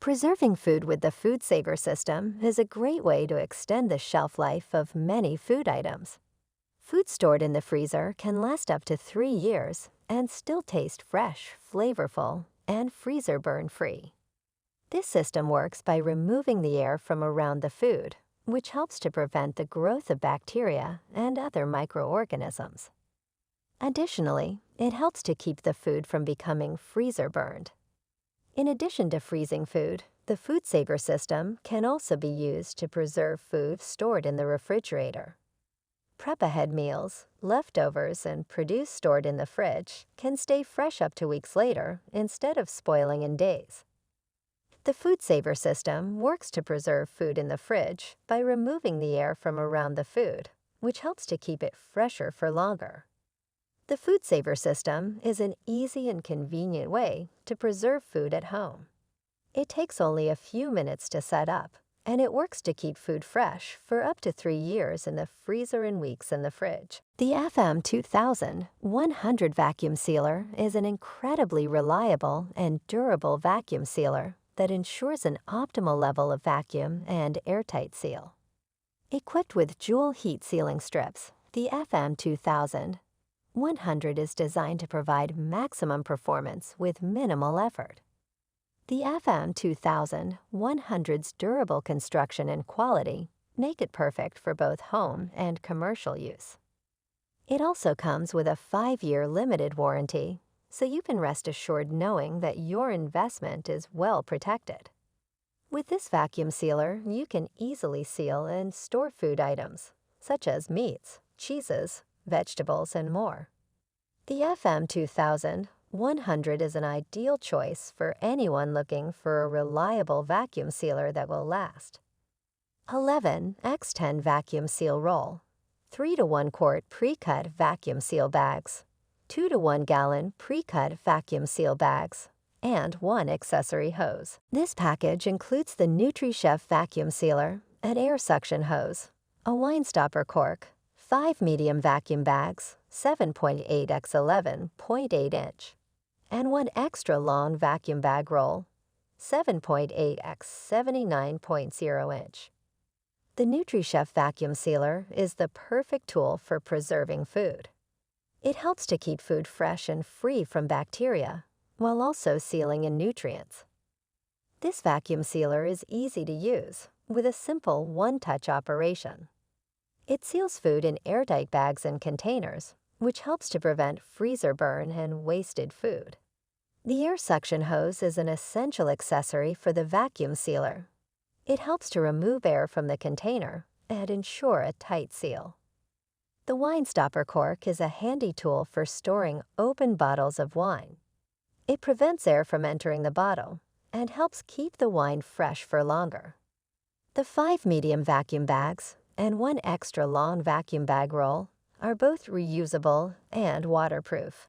Preserving food with the Food Saver system is a great way to extend the shelf life of many food items. Food stored in the freezer can last up to 3 years and still taste fresh, flavorful, and freezer burn free. This system works by removing the air from around the food, which helps to prevent the growth of bacteria and other microorganisms. Additionally, it helps to keep the food from becoming freezer burned. In addition to freezing food, the Food Saver system can also be used to preserve food stored in the refrigerator. Prep-ahead meals, leftovers, and produce stored in the fridge can stay fresh up to weeks later instead of spoiling in days. The Food Saver system works to preserve food in the fridge by removing the air from around the food, which helps to keep it fresher for longer. The Food Saver system is an easy and convenient way to preserve food at home. It takes only a few minutes to set up, and it works to keep food fresh for up to 3 years in the freezer and weeks in the fridge. The FM2000 100 vacuum sealer is an incredibly reliable and durable vacuum sealer that ensures an optimal level of vacuum and airtight seal. Equipped with Joule heat sealing strips, the FM2000 100 is designed to provide maximum performance with minimal effort. The FM2000 100's durable construction and quality make it perfect for both home and commercial use. It also comes with a 5-year limited warranty, so you can rest assured knowing that your investment is well protected. With this vacuum sealer, you can easily seal and store food items, such as meats, cheeses, vegetables, and more. The FM2000 100 is an ideal choice for anyone looking for a reliable vacuum sealer that will last. 11x10 vacuum seal roll, 3 to 1 quart pre-cut vacuum seal bags, 2 to 1 gallon pre-cut vacuum seal bags, and 1 accessory hose. This package includes the NutriChef vacuum sealer, an air suction hose, a wine stopper cork, 5 medium vacuum bags, 7.8 x 11.8 inch, and 1 extra long vacuum bag roll, 7.8 x 79.0 inch. The NutriChef vacuum sealer is the perfect tool for preserving food. It helps to keep food fresh and free from bacteria, while also sealing in nutrients. This vacuum sealer is easy to use, with a simple one-touch operation. It seals food in airtight bags and containers, which helps to prevent freezer burn and wasted food. The air suction hose is an essential accessory for the vacuum sealer. It helps to remove air from the container and ensure a tight seal. The wine stopper cork is a handy tool for storing open bottles of wine. It prevents air from entering the bottle and helps keep the wine fresh for longer. The 5 medium vacuum bags and 1 extra long vacuum bag roll are both reusable and waterproof.